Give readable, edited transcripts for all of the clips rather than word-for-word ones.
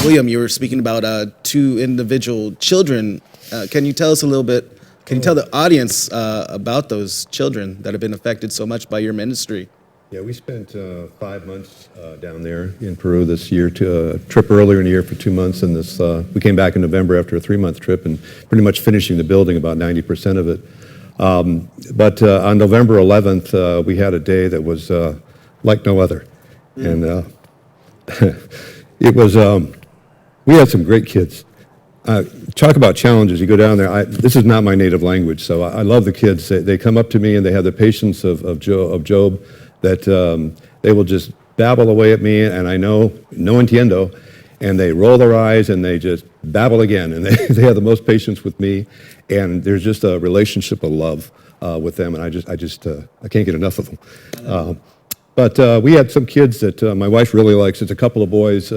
William, you were speaking about two individual children. Can you tell us a little bit? Can you tell the audience about those children that have been affected so much by your ministry? Yeah, we spent 5 months down there in Peru this year, to a trip earlier in the year for 2 months, and we came back in November after a 3-month trip and pretty much finishing the building, about 90% of it. But on November 11th, we had a day that was like no other. And it was, we had some great kids. Talk about challenges. You go down there. This is not my native language, so I love the kids. They come up to me and they have the patience of Job, that they will just babble away at me, and I know, no entiendo, and they roll their eyes and they just babble again, and they have the most patience with me, and there's just a relationship of love with them, and I can't get enough of them. But we had some kids that my wife really likes. It's a couple of boys,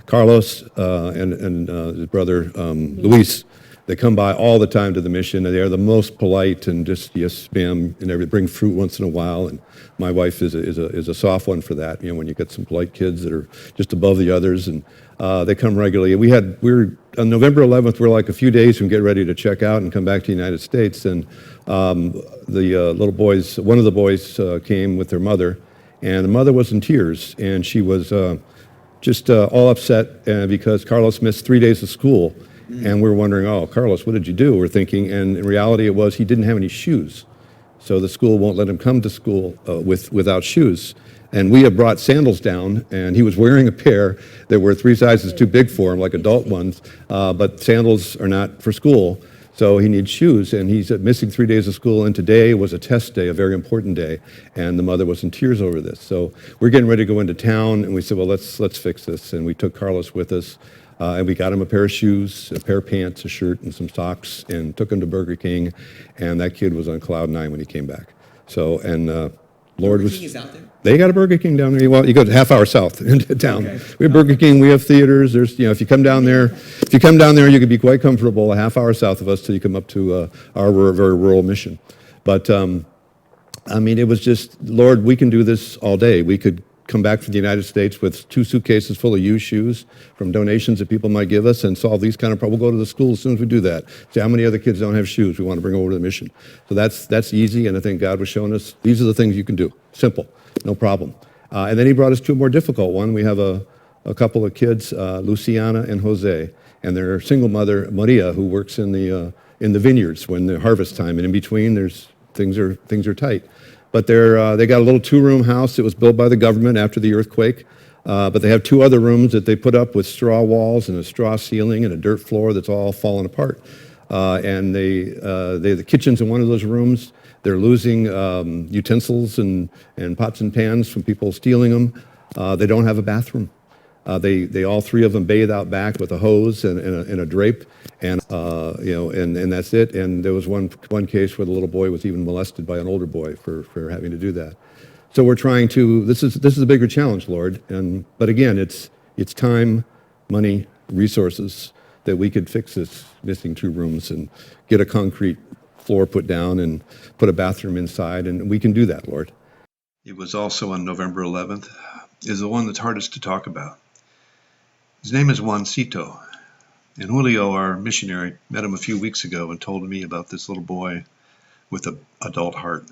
Carlos and his brother Luis. They come by all the time to the mission, and they are the most polite and just yes, ma'am, and they bring fruit once in a while. And my wife is a soft one for that. You know, when you get some polite kids that are just above the others, and they come regularly. We were on November 11th. We're like a few days from getting ready to check out and come back to the United States, and the little boys, one of the boys came with their mother, and the mother was in tears, and she was just all upset because Carlos missed 3 days of school. And we're wondering, oh, Carlos, what did you do? We're thinking, and in reality it was he didn't have any shoes. So the school won't let him come to school without shoes. And we had brought sandals down, and he was wearing a pair that were 3 sizes too big for him, like adult ones, but sandals are not for school. So he needs shoes, and he's missing 3 days of school, and today was a test day, a very important day, and the mother was in tears over this. So we're getting ready to go into town, and we said, well, let's fix this. And we took Carlos with us. And we got him a pair of shoes, a pair of pants, a shirt, and some socks, and took him to Burger King. And that kid was on cloud 9 when he came back. So, and Lord was. Burger King is out there? They got a Burger King down there. Well, you go a half hour south into town. Okay. We have Burger King. We have theaters. There's, you know, if you come down there, you could be quite comfortable a half hour south of us till you come up to our very rural mission. But I mean, it was just, Lord, we can do this all day. We could come back from the United States with 2 suitcases full of used shoes from donations that people might give us and solve these kind of problems. We'll go to the school as soon as we do that. Say, how many other kids don't have shoes we want to bring over to the mission? So that's easy, and I think God was showing us these are the things you can do. Simple, no problem. And then he brought us to a more difficult one. We have a couple of kids, Luciana and Jose, and their single mother, Maria, who works in the vineyards when the harvest time, and in between things are tight. But they got a little 2-room house that was built by the government after the earthquake. But they have 2 other rooms that they put up with straw walls and a straw ceiling and a dirt floor that's all fallen apart. And the kitchen's in one of those rooms. They're losing utensils and pots and pans from people stealing them. They don't have a bathroom. They all 3 of them bathe out back with a hose and a drape, and you know, and that's it. And there was one case where the little boy was even molested by an older boy for having to do that. So we're trying to. This is a bigger challenge, Lord. But again, it's time, money, resources that we could fix this missing 2 rooms and get a concrete floor put down and put a bathroom inside, and we can do that, Lord. It was also on November 11th. Is the one that's hardest to talk about. His name is Juancito, and Julio, our missionary, met him a few weeks ago and told me about this little boy with an adult heart.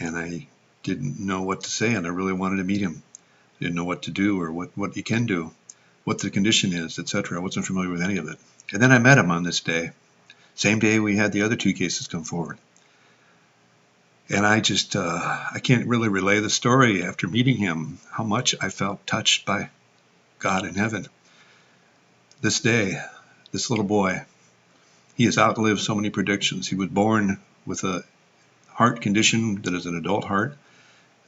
And I didn't know what to say, and I really wanted to meet him. I didn't know what to do or what you can do, what the condition is, etc. I wasn't familiar with any of it. And then I met him on this day, same day we had the other 2 cases come forward. And I just, I can't really relay the story after meeting him, how much I felt touched by God in heaven. This day, this little boy, he has outlived so many predictions. He was born with a heart condition that is an adult heart,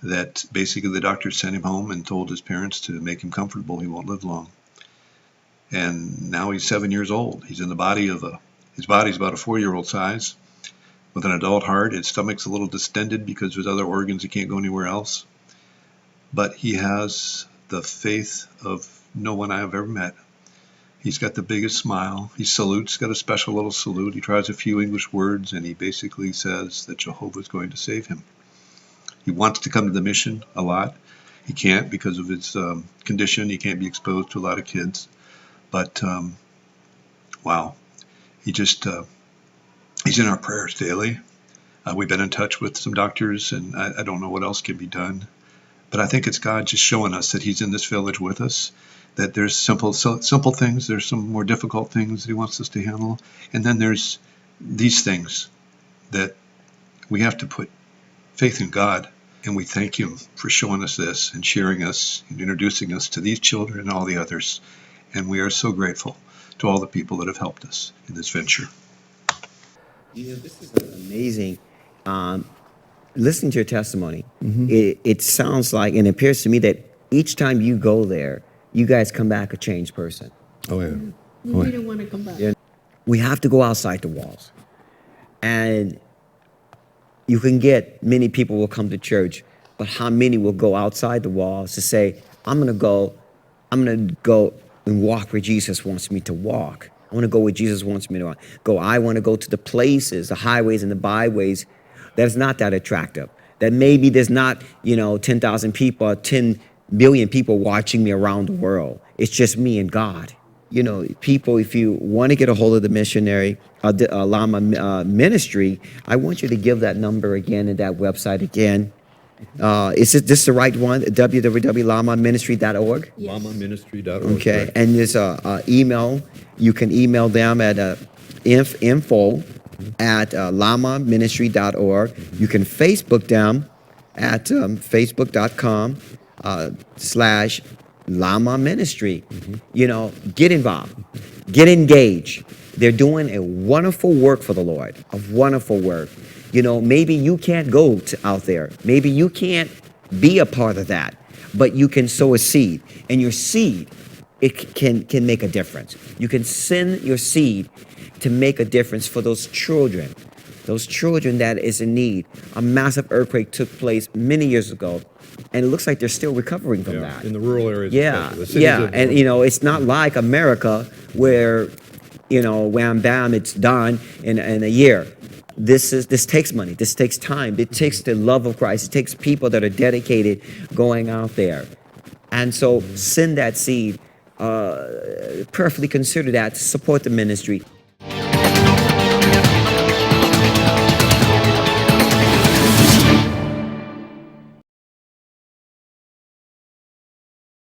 that basically the doctor sent him home and told his parents to make him comfortable. He won't live long. And now he's 7 years old. He's in the body of his body's about a 4-year-old size with an adult heart. His stomach's a little distended because there's other organs. He can't go anywhere else. But he has the faith of no one I have ever met. He's got the biggest smile. He salutes, got a special little salute. He tries a few English words, and he basically says that Jehovah is going to save him. He wants to come to the mission a lot. He can't because of his condition. He can't be exposed to a lot of kids. But wow, he just he's in our prayers daily. We've been in touch with some doctors, and I don't know what else can be done. But I think it's God just showing us that he's in this village with us, that there's simple things, there's some more difficult things that he wants us to handle, and then there's these things that we have to put faith in God. And we thank him for showing us this and sharing us and introducing us to these children and all the others. And we are so grateful to all the people that have helped us in this venture. This is amazing. Listening to your testimony, it sounds like, and it appears to me that each time you go there, you guys come back a changed person. Oh, yeah. We didn't want to come back. Yeah. We have to go outside the walls. And you can get many people will come to church, but how many will go outside the walls to say, I'm gonna go and walk where Jesus wants me to walk. I want to go where Jesus wants me to go. I want to go to the places, the highways and the byways that's not that attractive. That maybe there's not, 10,000 people or 10 billion people watching me around the world. It's just me and God. People, if you want to get a hold of the missionary, the LAMA ministry, I want you to give that number again and that website again. Is this the right one? www.lamaministry.org? Yes. LAMAministry.org. Okay, correct. and there's a email. You can email them at info@lamaministry.org. You can Facebook them at facebook.com/Lama Ministry. Get involved, get engaged. They're doing a wonderful work for the Lord, a wonderful work. Maybe you can't go out there. Maybe you can't be a part of that, but you can sow a seed, and your seed, it can make a difference. You can send your seed to make a difference for those children that is in need. A massive earthquake took place many years ago, and it looks like they're still recovering from that. In the rural areas. Yeah, especially. The cities yeah, have- and it's not like America where, wham bam, it's done in a year. This takes money. This takes time. It takes the love of Christ. It takes people that are dedicated going out there, and so send that seed. Prayerfully consider that to support the ministry.